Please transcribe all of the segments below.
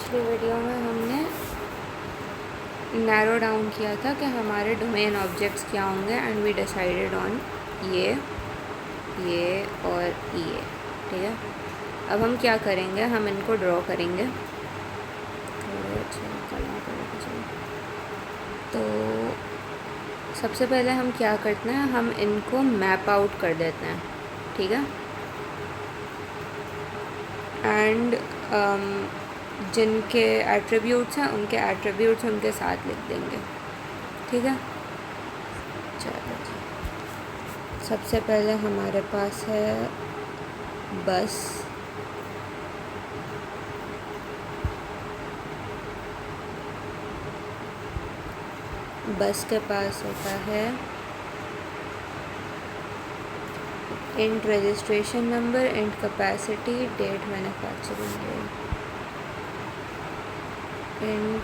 पिछली वीडियो में हमने नैरो डाउन किया था कि हमारे डोमेन ऑब्जेक्ट्स क्या होंगे एंड वी डिसाइडेड ऑन ये और ये। ठीक है, अब हम क्या करेंगे, हम इनको ड्रॉ करेंगे। थोड़े अच्छे करना पड़ेगा। चलो, तो सबसे पहले हम क्या करते हैं, हम इनको मैप आउट कर देते हैं। ठीक है, एंड जिनके एट्रीब्यूट्स हैं उनके एट्रीब्यूट्स उनके साथ लिख देंगे। ठीक है, चलो जी। सबसे पहले हमारे पास है बस। बस के पास होता है इंट रजिस्ट्रेशन नंबर, इंट कैपेसिटी, डेट मैन्युफैक्चरिंग डेट, इंट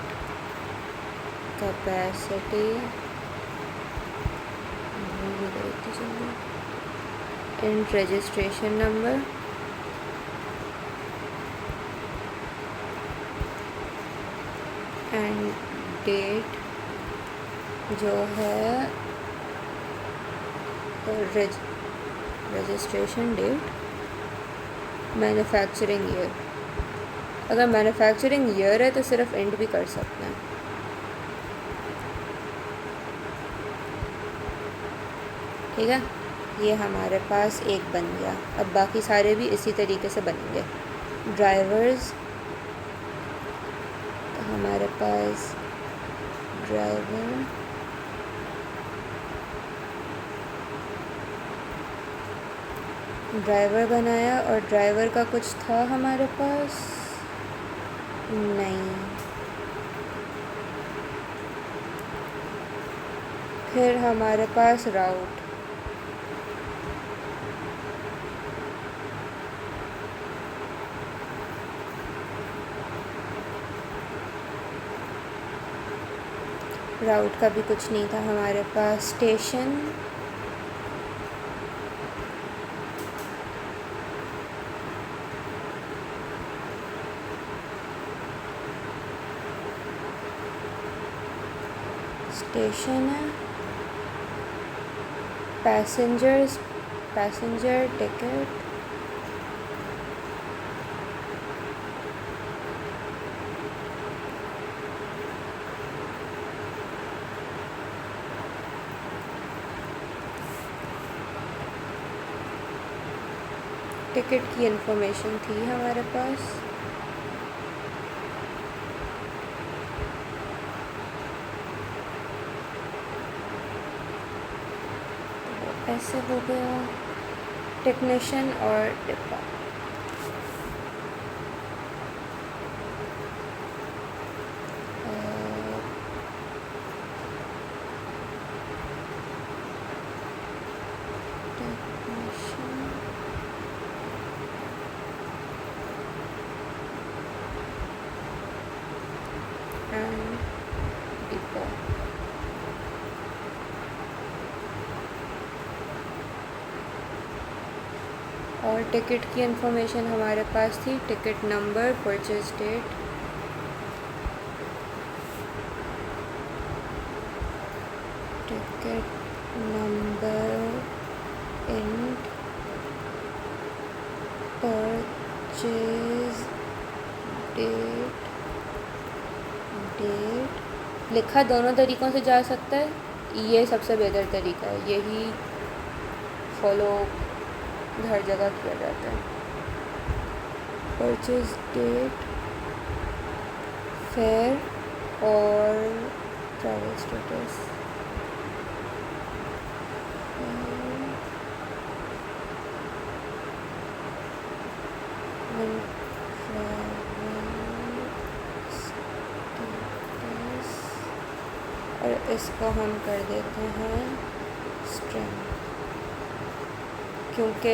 कैपेसिटी, इंट रजिस्ट्रेशन नंबर, एंड डेट जो है रजिस्ट्रेशन डेट, मैन्युफैक्चरिंग ईयर। अगर मैन्युफैक्चरिंग ईयर है तो सिर्फ इंट भी कर सकते हैं। ठीक है, ये हमारे पास एक बन गया। अब बाकी सारे भी इसी तरीके से बनेंगे। ड्राइवर्स, तो हमारे पास ड्राइवर बनाया, और ड्राइवर का कुछ था हमारे पास नहीं। फिर हमारे पास राउट, राउट का भी कुछ नहीं था हमारे पास। स्टेशन, स्टेशन है। पैसेंजर, टिकट, टिकट की इंफॉर्मेशन थी हमारे पास। ऐसे हो गया टेक्नीशियन और डिब्बा। एंड डिब्बा। और टिकट की इंफॉर्मेशन हमारे पास थी, ticket number, purchase date, ticket number, इंट परचेज डेट। लिखा दोनों तरीक़ों से जा सकता है, ये सबसे बेहतर तरीका है, यही फॉलो हर जगह किया जाता है। परचेज डेट, फेयर और ट्रैवल स्टेटस। और इसको हम कर देते हैं स्ट्रिंग, क्योंकि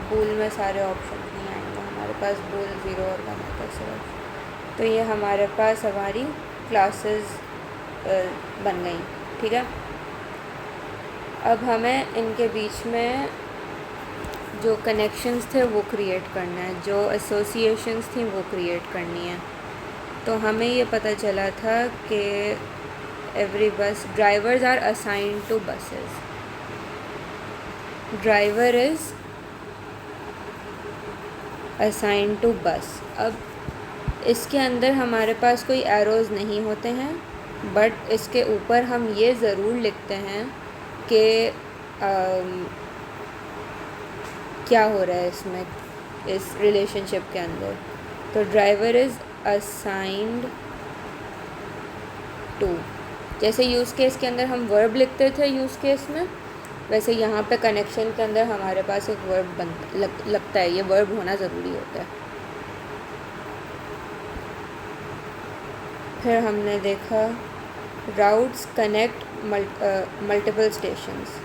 बूल में सारे ऑप्शन नहीं आएंगे हमारे पास, बूल 0 और 1 होता है सिर्फ। तो ये हमारे पास हमारी क्लासेस बन गई। ठीक है, अब हमें इनके बीच में जो कनेक्शंस थे वो क्रिएट करना है, जो एसोसिएशंस थी वो क्रिएट करनी है। तो हमें ये पता चला था कि every bus drivers are assigned to buses, driver is assigned to bus. अब इसके अंदर हमारे पास कोई एरोज़ नहीं होते हैं, बट इसके ऊपर हम ये ज़रूर लिखते हैं कि क्या हो रहा है इसमें, इस रिलेशनशिप के अंदर। तो ड्राइवर इज़ असाइंड टू, जैसे यूज़ केस के अंदर हम वर्ब लिखते थे यूज़ केस में, वैसे यहाँ पे कनेक्शन के अंदर हमारे पास एक वर्ब लगता है। ये वर्ब होना ज़रूरी होता है। फिर हमने देखा routes connect multiple stations.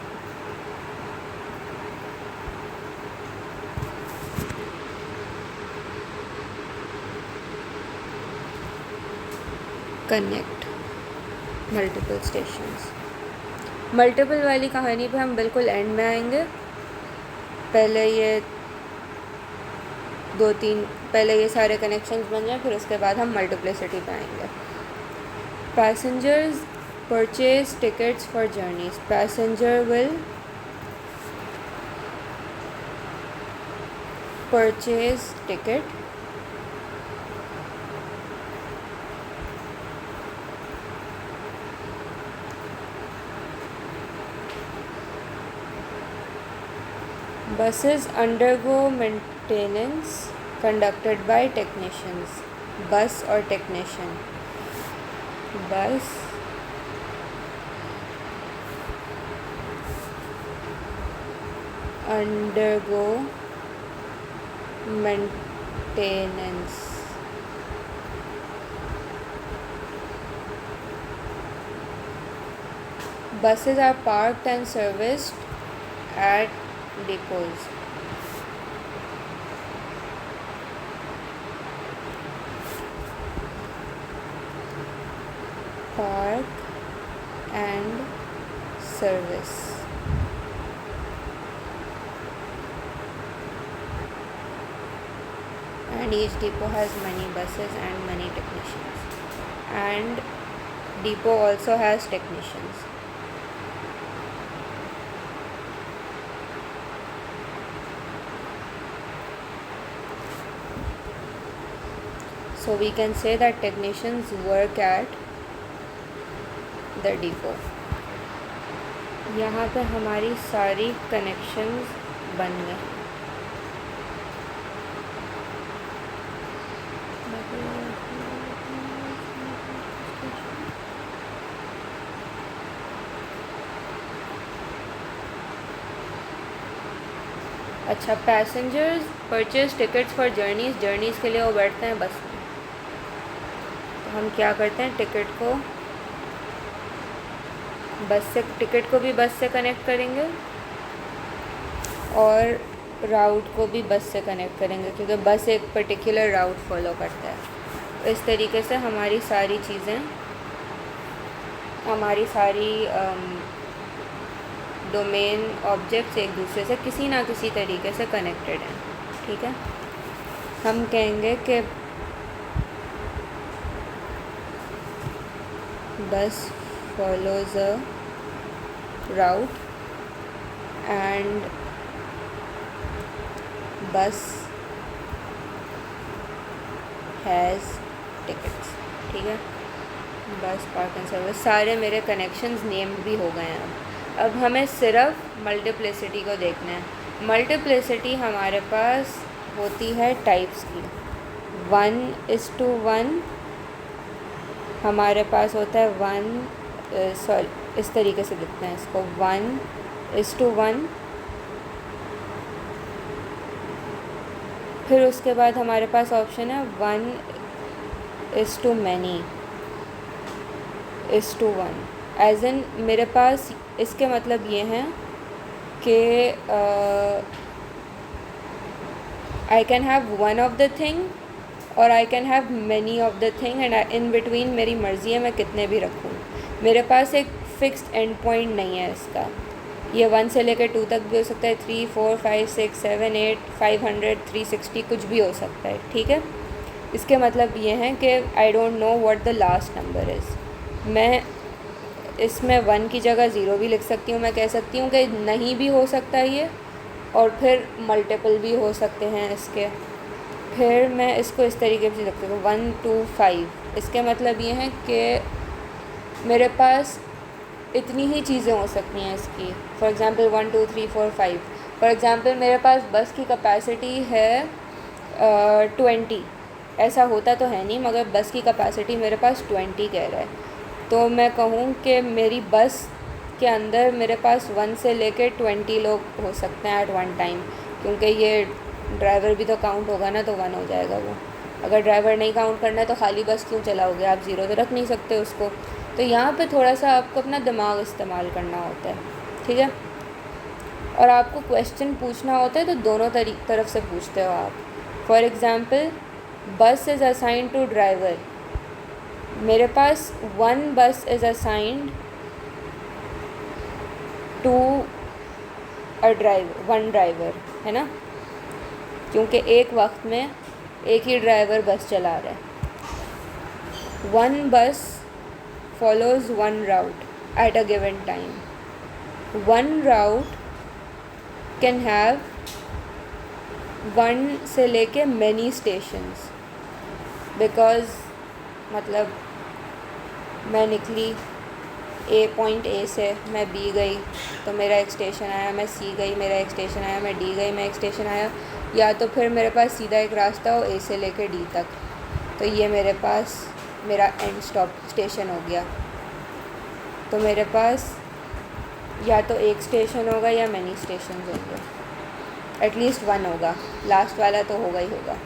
Connect multiple stations. Multiple वाली कहानी पे हम बिल्कुल एंड में आएंगे। पहले ये सारे कनेक्शंस बन जाएं, फिर उसके बाद हम मल्टीप्लिसिटी पे आएंगे। Passengers purchase tickets for journeys. Passenger will purchase ticket buses undergo maintenance conducted by technicians। बस और टेक्नीशियन, बस undergo maintenance buses are parked and serviced at depots। Park and service, and each depot has many buses and many technicians, and depot also has technicians। So we can say that technicians work at the depot। यहाँ पे हमारी सारी connections बन गए। अच्छा, passengers purchase tickets for journeys के लिए वो बैठते हैं बस में। तो हम क्या करते हैं, टिकट को भी बस से कनेक्ट करेंगे और राउट को भी बस से कनेक्ट करेंगे, क्योंकि बस एक पर्टिकुलर राउट फॉलो करता है। इस तरीके से हमारी सारी चीज़ें, हमारी सारी डोमेन ऑब्जेक्ट्स एक दूसरे से किसी ना किसी तरीके से कनेक्टेड हैं। ठीक है, हम कहेंगे कि बस follows a route and bus has tickets। ठीक है, बस पार्क एंड सर्विस, सारे मेरे कनेक्शंस नेम्ड भी हो गए हैं। अब हमें सिर्फ मल्टीप्लिसिटी को देखना है। मल्टीप्लिसिटी हमारे पास होती है टाइप्स की। 1:1 हमारे पास होता है इस तरीके से लिखते हैं इसको, 1:1। फिर उसके बाद हमारे पास ऑप्शन है 1:many:1। एज इन मेरे पास इसके मतलब ये हैं कि I can have one of the thing और I can have many of the thing, and in between मेरी मर्ज़ी है मैं कितने भी रखूँ। मेरे पास एक फ़िक्स्ड एंड पॉइंट नहीं है इसका। ये 1 से लेकर 2 तक भी हो सकता है, 3, 4, 5, 6, 7, 8, 500, 360 कुछ भी हो सकता है। ठीक है, इसके मतलब ये हैं कि I don't know what the last number is. मैं इसमें 1 की जगह 0 भी लिख सकती हूँ। मैं कह सकती हूँ कि नहीं भी हो सकता ये, और फिर मल्टीपल भी हो सकते हैं इसके। फिर मैं इसको इस तरीके से लिखती हूँ 1 2 5। इसके मतलब ये हैं कि मेरे पास इतनी ही चीज़ें हो सकती हैं इसकी। For example 1 2 3 4 5। फॉर एग्ज़ाम्पल मेरे पास बस की कैपेसिटी है 20। ऐसा होता तो है नहीं, मगर बस की कैपेसिटी मेरे पास 20 कह रहा है। तो मैं कहूँ कि मेरी बस के अंदर मेरे पास 1 से लेकर 20 लोग हो सकते हैं एट वन टाइम, क्योंकि ये ड्राइवर भी तो काउंट होगा ना, तो 1 हो जाएगा वो। अगर ड्राइवर नहीं काउंट करना है तो खाली बस क्यों चलाओगे आप, 0 तो रख नहीं सकते उसको। तो यहाँ पे थोड़ा सा आपको अपना दिमाग इस्तेमाल करना होता है, ठीक है। और आपको क्वेश्चन पूछना होता है तो दोनों तरफ से पूछते हो आप। For example bus is assign to driver, मेरे पास 1 bus is assigned to one driver, है ना, क्योंकि एक वक्त में एक ही ड्राइवर बस चला रहा है। 1 बस follows 1 route at a given time. 1 route can have 1 से लेके many stations, because मतलब मैं निकली पॉइंट ए से, मैं बी गई तो मेरा एक स्टेशन आया, मैं सी गई मेरा एक स्टेशन आया, मैं डी गई मैं एक स्टेशन आया, या तो फिर मेरे पास सीधा एक रास्ता हो ए से लेके डी तक, तो ये मेरे पास मेरा एंड स्टॉप स्टेशन हो गया। तो मेरे पास या तो एक स्टेशन होगा या मैनी स्टेशन होंगे, एटलीस्ट 1 होगा, लास्ट वाला तो होगा ही होगा।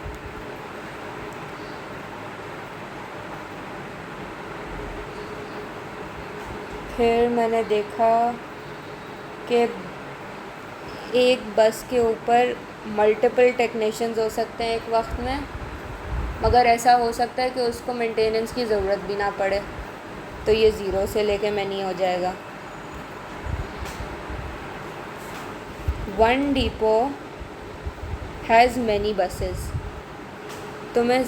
फिर मैंने देखा कि एक बस के ऊपर मल्टीपल टेक्नीशियंस हो सकते हैं एक वक्त में, मगर ऐसा हो सकता है कि उसको मेंटेनेंस की ज़रूरत भी ना पड़े, तो ये 0 से लेके मैनी हो जाएगा। 1 डिपो हैज़ मैनी बसेस, तो मैं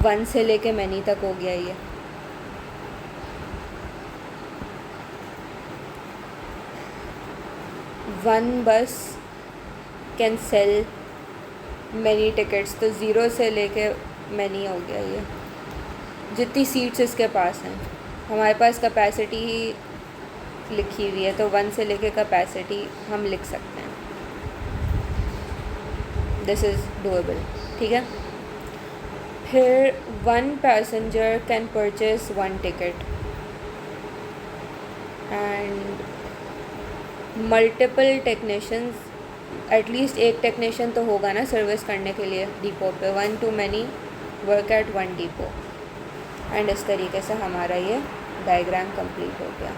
1 से लेके मैनी तक हो गया ये। वन बस कैन सेल मैनी टिकट्स, तो 0 से लेके मैनी हो गया ये। जितनी सीट्स इसके पास हैं, हमारे पास कैपेसिटी ही लिखी हुई है, तो 1 से लेके कैपेसिटी हम लिख सकते हैं। दिस इज़ डूएबल, ठीक है। फिर 1 passenger can purchase 1 ticket and multiple technicians, at least एक टेक्नीशियन तो होगा ना सर्विस करने के लिए डिपो पे। 1 to many work at 1 depot. And इस तरीके से हमारा ये डायग्राम कंप्लीट हो गया।